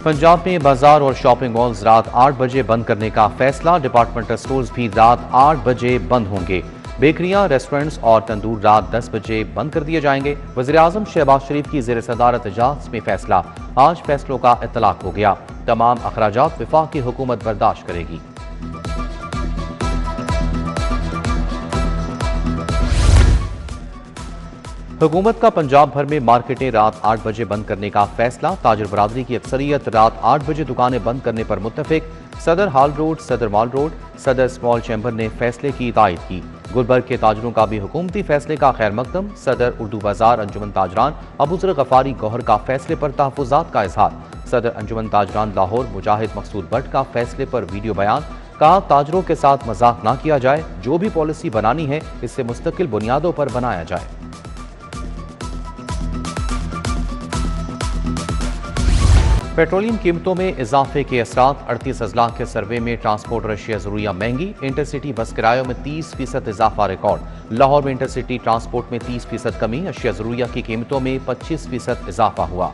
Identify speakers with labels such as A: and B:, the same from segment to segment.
A: पंजाब में बाजार और शॉपिंग मॉल्स रात 8 बजे बंद करने का फैसला। डिपार्टमेंटल स्टोर्स भी रात 8 बजे बंद होंगे। बेकरियां, रेस्टोरेंट्स और तंदूर रात 10 बजे बंद कर दिए जाएंगे। वज़ीर-ए-आज़म शहबाज शरीफ की ज़ेर सदारत इजलास में फैसला। आज फैसलों का इत्तलाक हो गया। तमाम अखराजात वफाकी हुकूमत बर्दाश्त करेगी। हुकूमत का पंजाब भर में मार्केटें रात 8 बजे बंद करने का फैसला। ताजिर बरादरी की अक्सरियत रात 8 बजे दुकानें बंद करने पर मुत्तफिक। सदर हाल रोड, सदर मॉल रोड, सदर स्मॉल चैम्बर ने फैसले की तायद की। गुलबर्ग के ताजरों का भी हुकूमती फैसले का खैर मकदम। सदर उर्दू बाजार अंजुमन ताजरान अबूजर गफारी गौहर का फैसले पर तहफ़्फ़ुज़ात का इजहार। सदर अंजुमन ताजरान लाहौर मुजाहिद मकसूद भट्ट का फैसले पर वीडियो बयान। कहा, ताजरों के साथ मजाक ना किया जाए। जो भी पॉलिसी बनानी है इससे मुस्तकिल बुनियादों पर बनाया जाए। पेट्रोलियम कीमतों में इजाफे के असरात। 38 अजला के सर्वे में ट्रांसपोर्ट और अशिया ज़रूरिया महंगी। इंटरसिटी बस किरायों में 30% इजाफा रिकॉर्ड। लाहौर में इंटरसिटी ट्रांसपोर्ट में 30% कमी। अशिया ज़रूरिया की कीमतों में 25% इजाफा हुआ।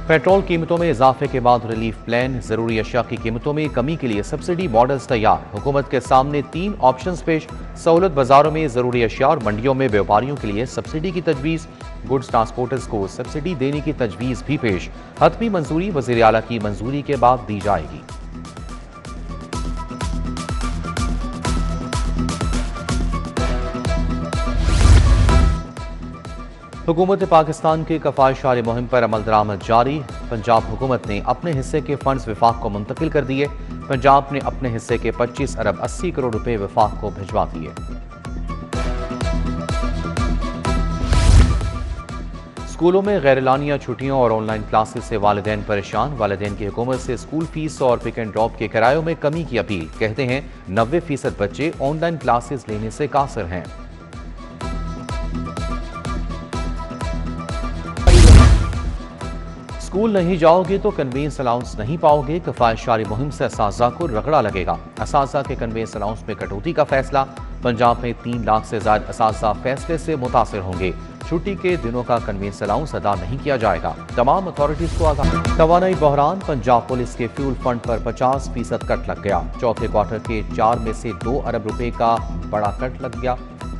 A: पेट्रोल कीमतों में इजाफे के बाद रिलीफ प्लान। जरूरी अशिया की कीमतों में कमी के लिए सब्सिडी मॉडल्स तैयार। हुकूमत के सामने 3 ऑप्शंस पेश। सहूलत बाजारों में जरूरी अशिया और मंडियों में व्यापारियों के लिए सब्सिडी की तजवीज़। गुड्स ट्रांसपोर्टर्स को सब्सिडी देने की तजवीज़ भी पेश। हतमी मंजूरी वज़ीर आला की मंजूरी के बाद दी जाएगी। हुकूमत पाकिस्तान की कफायशारी मुहिम पर अमल दरामद जारी। पंजाब हुकूमत ने अपने हिस्से के फंड्स विफाक को मुंतकिल कर दिए। पंजाब ने अपने हिस्से के 25 अरब 80 करोड़ रुपए विफाक को भिजवा दिए। स्कूलों में गैरलानिया छुट्टियों और ऑनलाइन क्लासेस से वालिदैन परेशान। वालिदैन की हुकूमत से स्कूल फीस और पिक एंड ड्रॉप के किरायों में कमी की अपील। कहते हैं 90% बच्चे ऑनलाइन क्लासेस लेने से कासिर हैं। स्कूल नहीं जाओगे तो कन्वेंस अलाउंस नहीं पाओगे। कफायशारी मुहिम से असातिज़ा को रगड़ा लगेगा। असातिज़ा के कन्वेंस अलाउंस में कटौती का फैसला। पंजाब में 3 लाख से ज्यादा असातिज़ा फैसले से मुतासिर होंगे। छुट्टी के दिनों का कन्वेंस अलाउंस अदा नहीं किया जाएगा। तमाम अथॉरिटीज को आगाह। तवानाई बहरान। पंजाब पुलिस के फ्यूल फंड पर 50% कट लग गया। चौथे क्वार्टर के 4 में से 2 अरब रुपए का बड़ा कट लग गया।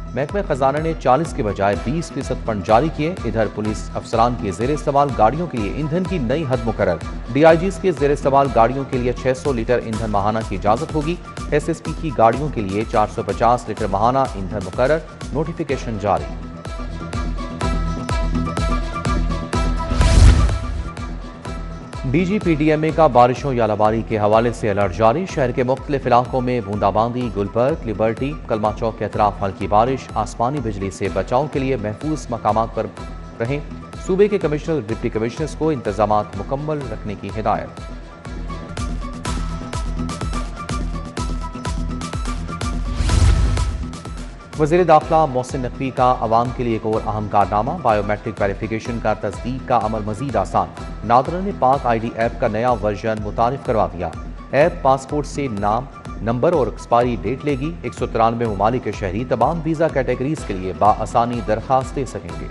A: महकमे खजाना ने 40 के बजाय 20% फंड जारी किए। इधर पुलिस अफसरान के जेर इस्तेमाल गाड़ियों के लिए ईंधन की नई हद मुकर्रर। DIGs के जेर इस्तेमाल गाड़ियों के लिए 600 लीटर ईंधन माहाना की इजाजत होगी। SSP की गाड़ियों के लिए 450 लीटर माहाना ईंधन मुकर्रर। नोटिफिकेशन जारी। DGPDMA का बारिशों या लाबारी के हवाले से अलर्ट जारी। शहर के मुख्तलिफ इलाकों में बूंदाबांदी। गुलबर्ग, लिबर्टी, कलमा चौक के अतराफ हल्की बारिश। आसमानी बिजली से बचाव के लिए महफूज मकामात पर रहें। सूबे के कमिश्नर, डिप्टी कमिश्नर्स को इंतजामात मुकम्मल रखने की हिदायत। वज़ीर दाखिला मोहसिन नकवी का अवाम के लिए एक और अहम कारनामा। बायोमेट्रिक वेरिफिकेशन का तस्दीक का अमल मजीद आसान। नादरा ने पाक ID ऐप का नया वर्जन मुतारिफ करवा दिया। ऐप पासपोर्ट से नाम, नंबर और एक्सपायरी डेट लेगी। 193 ममालिक के शहरी तमाम वीज़ा कैटेगरीज के लिए बाआसानी दरखास्त दे सकेंगे।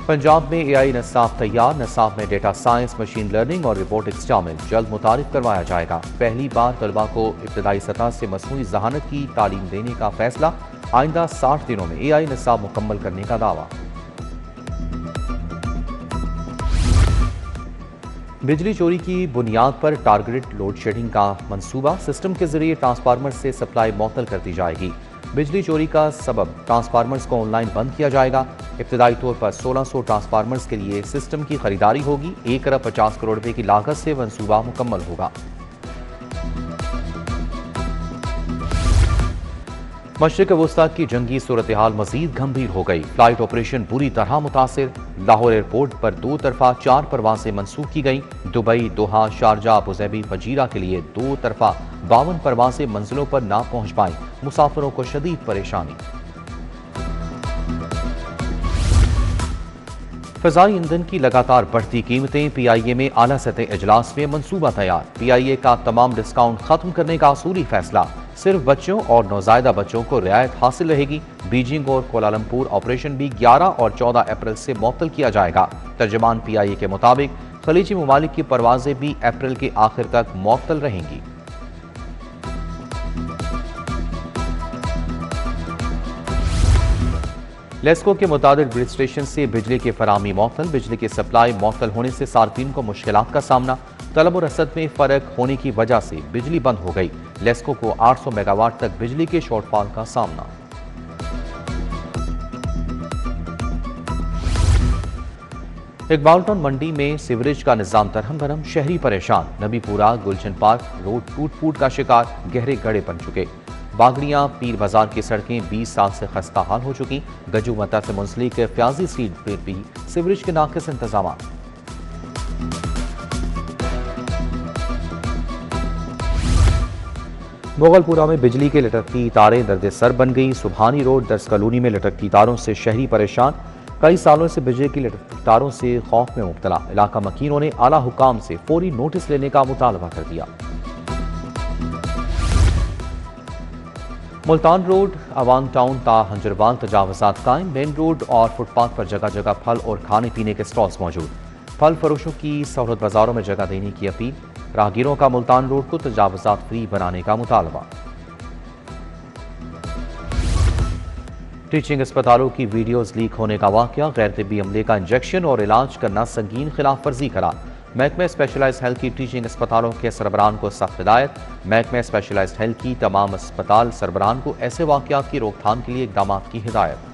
A: पंजाब में AI नसाफ तैयार। नसाफ में डेटा साइंस, मशीन लर्निंग और रोबोटिक्स शामिल। जल्द मुतारिफ करवाया जाएगा। पहली बार तलबा को इब्तदाई सतह से मसनूई ज़हानत की तालीम देने का फैसला। आइंदा 60 दिनों में AI निसाब मुकम्मल करने का दावा। बिजली चोरी की बुनियाद पर टारगेटेड लोड शेडिंग का मंसूबा। सिस्टम के जरिए ट्रांसफार्मर से सप्लाई मुअत्तल कर दी जाएगी। बिजली चोरी का सबब ट्रांसफार्मर्स को ऑनलाइन बंद किया जाएगा। इब्तदाई तौर पर 1600 ट्रांसफार्मर्स के लिए सिस्टम की खरीदारी होगी। 1 अरब 50 करोड़ रुपए की लागत से मंसूबा मुकम्मल होगा। मशरिक वस्ता की जंगी सूरत हाल मजीद गंभीर हो गई। फ्लाइट ऑपरेशन बुरी तरह मुतासिर। लाहौर एयरपोर्ट पर 2 तरफा 4 परवाजें मनसूख की गई। दुबई, दोहा, शारजा, अबुजैबी, फजीरा के लिए 2 तरफा 52 परवाजें मंजिलों पर ना पहुंच पाई। मुसाफिरों को शदीद परेशानी। फ़ज़ाई ईंधन की लगातार बढ़ती कीमतें। PIA में आला सतह इजलास में मंसूबा तैयार। PIA का तमाम डिस्काउंट खत्म करने का असूली फैसला। सिर्फ बच्चों और नौजायदा बच्चों को रियायत हासिल रहेगी। बीजिंग और कोलालमपुर ऑपरेशन भी 11 और 14 अप्रैल से मुअत्तल किया जाएगा। तर्जमान PIA के मुताबिक खलीजी ममालिक की परवाजें भी अप्रैल के आखिर तक मुअत्तल रहेंगी। लेस्को के मुताबिक ब्रिज स्टेशन से बिजली की फराहमी मुअत्तल। बिजली की सप्लाई मुअत्तल होने से सार्फिन को मुश्किलात का सामना। तलब और रसद में फर्क होने की वजह से बिजली बंद हो गई। लेस्को को 800 मेगावाट तक बिजली के शॉर्टफॉल का सामना। इकबाल टाउन मंडी में सीवरेज का निजाम तरहम भरम, शहरी परेशान। नबीपुरा गुलशन पार्क रोड टूट फूट का शिकार, गहरे गड्ढे बन चुके। बागड़ियां पीर बाजार की सड़कें 20 साल से खस्ता हाल हो चुकी। गजू मता से मुंसलिक फ्याजी स्ट्रीट पर भी सीवरेज के नाकिस इंतजाम। मुगलपुरा में बिजली के लटकती तारें दर्द सर बन गई। सुबहानी रोड दर्स कॉलोनी में लटकती तारों से शहरी परेशान। कई सालों से बिजली की लटकती तारों से खौफ में मुब्तला। इलाका मकीनों ने आला हुकाम से फौरी नोटिस लेने का मुतालबा कर दिया। मुल्तान रोड अवान टाउन ता हंजरवाल तजावजात कायम। मेन रोड और फुटपाथ पर जगह जगह फल और खाने पीने के स्टॉल्स मौजूद। फल फरोशों की सहूलत बाजारों में जगह देने की अपील। राहगीरों का मुल्तान रोड को तजावजात फ्री बनाने का मुतालबा। टीचिंग अस्पतालों की वीडियोज लीक होने का वाकया। गैर तिब्बी अमले का इंजेक्शन और इलाज करना संगीन खिलाफ वर्जी करार। महकमे स्पेशलाइज्ड हेल्थ की टीचिंग अस्पतालों के सरबराहान को सख्त हिदायत। महकमे स्पेशलाइज्ड हेल्थ की तमाम अस्पताल सरबराहान को ऐसे वाकयात की रोकथाम के लिए इकदाम की हिदायत।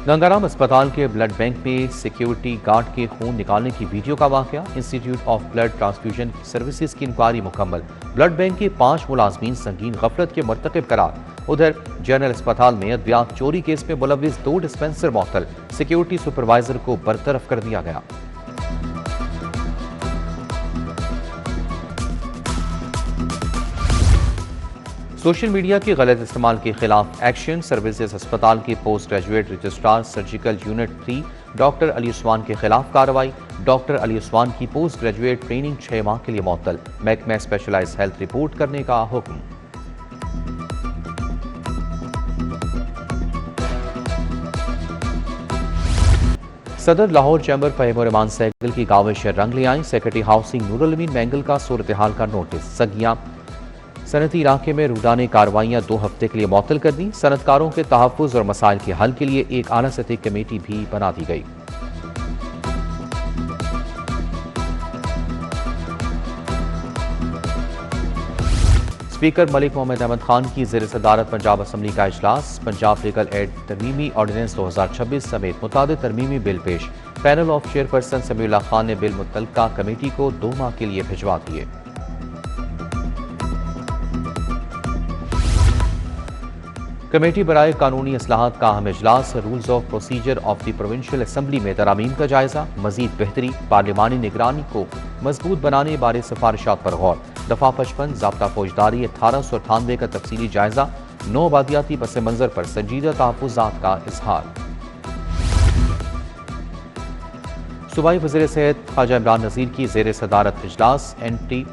A: गंगाराम अस्पताल के ब्लड बैंक में सिक्योरिटी गार्ड के खून निकालने की वीडियो का वाकया। Institute of blood transfusion services की इंक्वायरी मुकम्मल। ब्लड बैंक के 5 मुलाजमीन संगीन गफलत के मर्तकब करार। उधर जनरल अस्पताल में अद्वियात चोरी केस में मुलविस 2 डिस्पेंसर मुअत्तल। सिक्योरिटी सुपरवाइजर को बरतरफ कर दिया गया। सोशल मीडिया के गलत इस्तेमाल के खिलाफ एक्शन। सर्विसेज अस्पताल के post graduate registrar surgical unit 3 doctor Ali Usman के खिलाफ कार्रवाई। डॉक्टर अली उस्मान की पोस्ट ग्रेजुएट ट्रेनिंग 6 माह के लिए मुअत्तल। महकमा स्पेशलाइज्ड हेल्थ रिपोर्ट करने का हुक्म। सदर लाहौर चैम्बर फहीम रहमान साइकिल की काविश रंग ले आई। सेक्रेटरी हाउसिंग नूरुल अमीन मैंगल का सूरत हाल का नोटिस। सगियां सनती इलाके में रूदाने कार्रवाइयां 2 हफ्ते के लिए मुअत्तल कर दी। सनतकारों के तहफ़्फ़ुज़ और मसाइल के हल के लिए एक आला सतही कमेटी भी बना दी गई। स्पीकर मलिक मोहम्मद अहमद खान की ज़ेर सदारत पंजाब असम्बली का इजलास। पंजाब लीगल एड तरमीमी ऑर्डिनेंस 2026 समेत मुतादिद तरमीमी बिल पेश। Panel of chairperson Samiullah Khan ने बिल मुतल्लका कमेटी को 2 माह के लिए भिजवा दिए। कमेटी बराए कानूनी असलाहत का अहम इजलास। Rules of procedure of the provincial assembly में तरामीम का जायजा। मजीद बेहतरी पार्लिमानी निगरानी को मजबूत बनाने बारे सिफारिशात पर गौर। दफा 55 ज़ाब्ता फौजदारी 1898 का तफसीली जायजा। 9 आबादियाती पस मंजर पर संजीदा तहफ़्फ़ुज़ात का इजहार। सूबाई वज़ीर सेहत ख्वाजा इमरान नज़ीर की ज़ेर सदारत इजलास। एंटी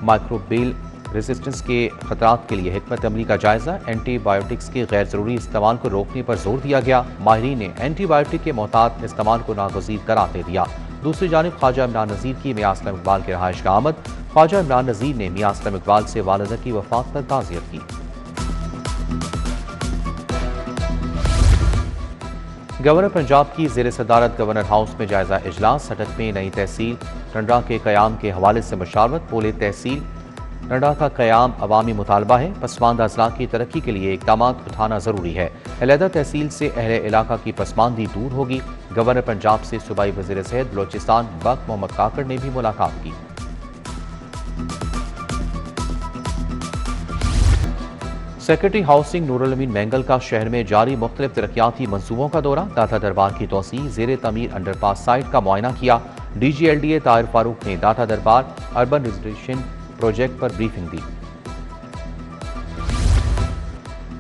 A: माइक्रोबियल रेजिस्टेंस के खतरात के लिए हिकमत अमली का जायजा। एंटीबायोटिक्स के गैर ज़रूरी इस्तेमाल को रोकने पर जोर दिया गया। माहिरीन ने एंटीबायोटिक के मोहतात इस्तेमाल को नागज़ीर करार दे दिया। दूसरी जानिब ख्वाजा इमरान नज़ीर की मियां असलम इकबाल की रहायश का आमद। ख्वाजा इमरान नज़ीर ने मियां असलम इकबाल से वालिदा की वफात पर ताज़ियत की। गवर्नर पंजाब की ज़ेर सदारत गवर्नर हाउस में जायजा इजलास। सटक में नई तहसील टंडा के क़याम के हवाले से मशावरत। पोले तहसील टंडा का क़याम अवामी मुतालबा है। पसमानदा अजला की तरक्की के लिए इक़दाम उठाना ज़रूरी है। अलहदा तहसील से अहले इलाका की पसमानदी दूर होगी। गवर्नर पंजाब से सूबाई वज़ीर सेहत बलोचिस्तान बक मोहम्मद काकड़ ने भी मुलाकात की। सेक्रेटरी हाउसिंग नूरुल अमीन मैंगल का शहर में जारी मुख्तलिफ तरक्याती मंसूबों का दौरा। दाता दरबार की तोसी ज़ेर तमीर अंडरपास साइट का मुआयना किया। DGLDA ताहिर फारूक ने Data Darbar urban reservation project पर ब्रीफिंग दी।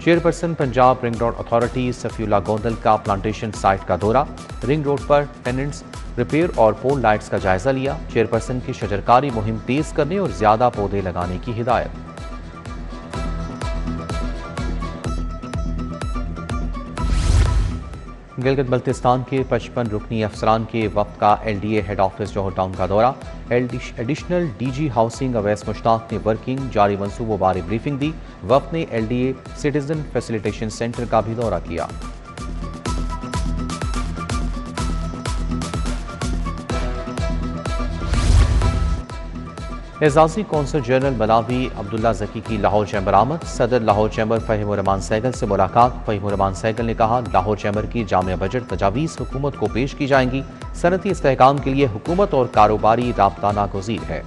A: Chairperson Punjab ring road authority Safiullah Gondal का प्लांटेशन साइट का दौरा, रिंग रोड पर टेनेंट्स रिपेयर और पोल लाइट्स का जायजा लिया। चेयरपर्सन की शजरकारी मुहिम तेज करने और ज्यादा पौधे लगाने की हिदायत। गिलगित बल्तिस्तान के 55 रुकनी अफसरान के वफ्द का LDA हेड ऑफिस जौहर टाउन का दौरा। Additional DG housing Awais Mushtaq ने वर्किंग जारी मंसूबों बारे ब्रीफिंग दी। वफ्द ने LDA सिटीजन फैसिलिटेशन सेंटर का भी दौरा किया। एजाजी कौंसल जनरल मलावी अब्दुल्ला जकी की लाहौर चैम्बर आमद। सदर लाहौर चैम्बर फ़हीम रहमान सहगल से मुलाकात। फ़हीम रहमान सहगल ने कहा, लाहौर चैम्बर की जामिया बजट तजावीज़ हुकूमत को पेश की जाएंगी। सनती इस्तेहकाम के लिए हुकूमत और कारोबारी राब्ता नागुज़ीर है।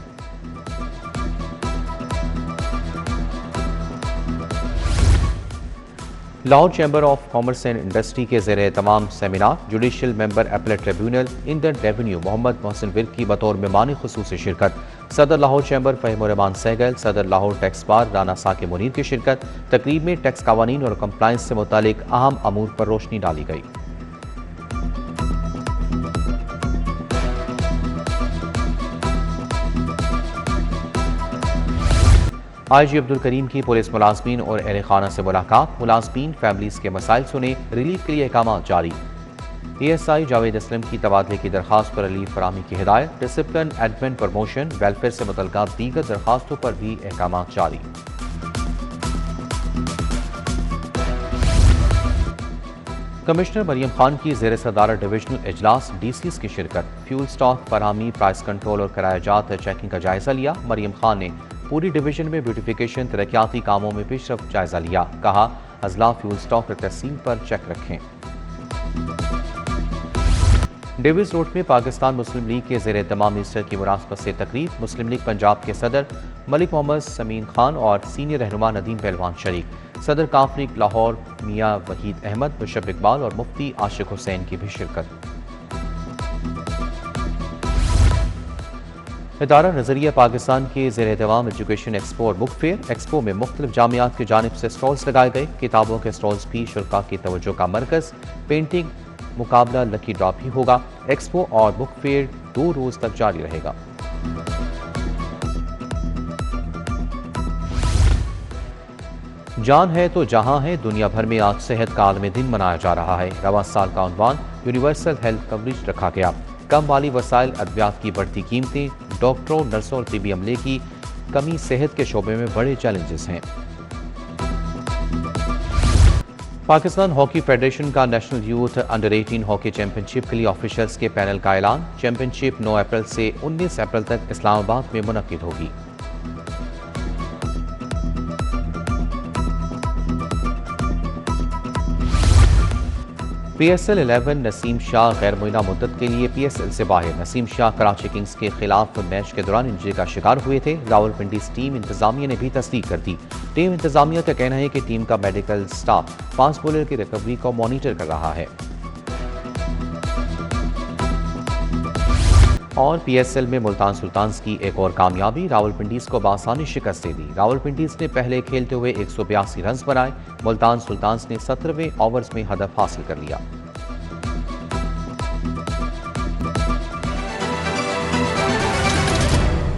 A: Lahore chamber of commerce and industry के ज़ेर तमाम seminar judicial member appellate tribunal इंदर रेवेन्यू मोहम्मद मोहसिन विर्क की बतौर मेहमान खुसूसी शिरकत। सदर लाहौर चैम्बर फ़हीम रहमान सहगल, सदर लाहौर टैक्स बार राना साकिब मुनीर की शिरकत। तकरीब में टैक्स कावानीन और कंप्लाइंस से मुतालिक अहम अमूर पर रोशनी डाली गई। IG अब्दुल करीम की पुलिस मुलाजमीन और अहले खाना से मुलाकात। मुलाजमीन फैमिलीज के मसाइल सुने, रिलीफ के लिए अहकाम जारी। ASI जावेद असलम की तबादले की दरखास्त पर रिलीफ फराहमी की हिदायत। डिसिप्लिन, एडमिन, प्रमोशन, वेलफेयर से मुतल्लिका दीगर दरखास्तों पर भी अहकाम जारी। कमिश्नर मरियम खान की ज़ेर सदारत डिविजनल इजलास DCs की शिरकत। फ्यूल स्टॉक फराहमी, प्राइस कंट्रोल और किरायाजात चेकिंग का जायजा लिया। मरियम खान ने पूरी डिवीजन में ब्यूटिफिकेशन तरक्याती कामों में पेशरफ्त जायजा लिया। कहा, अजला फ्यूल स्टॉक तकसीम पर चेक रखें। डेविस रोड में पाकिस्तान मुस्लिम लीग के ज़ेर तमाम मिनिस्टर की मुनासबत से तकरीब। मुस्लिम लीग पंजाब के सदर मलिक मोहम्मद समीन खान और सीनियर रहनुमा नदीम पहलवान शरीक। सदर काफ्रिक लाहौर मियाँ वहीद अहमद, मुशर्रफ इकबाल और मुफ्ती आशिक हुसैन की भी शिरकत। इदारा नजरिया पाकिस्तान के ज़ेर एहतमाम एजुकेशन एक्सपो और बुक फेयर। एक्सपो में मुख्तलिफ जामियात की जानिब से स्टॉल्स लगाए गए। किताबों के स्टॉल्स भी शुल्का की तवज्जो का मरकज। पेंटिंग मुकाबला, लकी ड्रॉ भी होगा। एक्सपो और बुक फेयर 2 रोज तक जारी रहेगा। जान है तो जहां है। दुनिया भर में आज सेहत का आलमी दिन मनाया जा रहा है। रवां साल का उन्वान यूनिवर्सल हेल्थ कवरेज रखा गया। कम माली वसाइल, अद्वियात की बढ़ती कीमतें, डॉक्टरों, नर्सों और तिबी अमले की कमी सेहत के शोबे में बड़े चैलेंजेस हैं। पाकिस्तान हॉकी फेडरेशन का national youth under 18 hockey championship के लिए ऑफिशियल्स के पैनल का ऐलान। चैंपियनशिप 9 अप्रैल से 19 अप्रैल तक इस्लामाबाद में मुनक्किद होगी। PSL 11 नसीम शाह गैर मुइना मुद्दत के लिए PSL से बाहर। नसीम शाह कराची किंग्स के खिलाफ मैच के दौरान इंजरी का शिकार हुए थे। रावलपिंडी टीम इंतजामिया ने भी तस्दीक कर दी। टीम इंतजामिया का कहना है कि टीम का मेडिकल स्टाफ फास्ट बॉलर की रिकवरी को मॉनिटर कर रहा है। और PSL में मुल्तान सुल्तान्स की एक और कामयाबी, रावलपिंडीज को बासानी शिकस्त दे दी। रावलपिंडीज ने पहले खेलते हुए 182 रन बनाए। मुल्तान सुल्तान्स ने 17वें ओवर्स में हदफ हासिल कर लिया।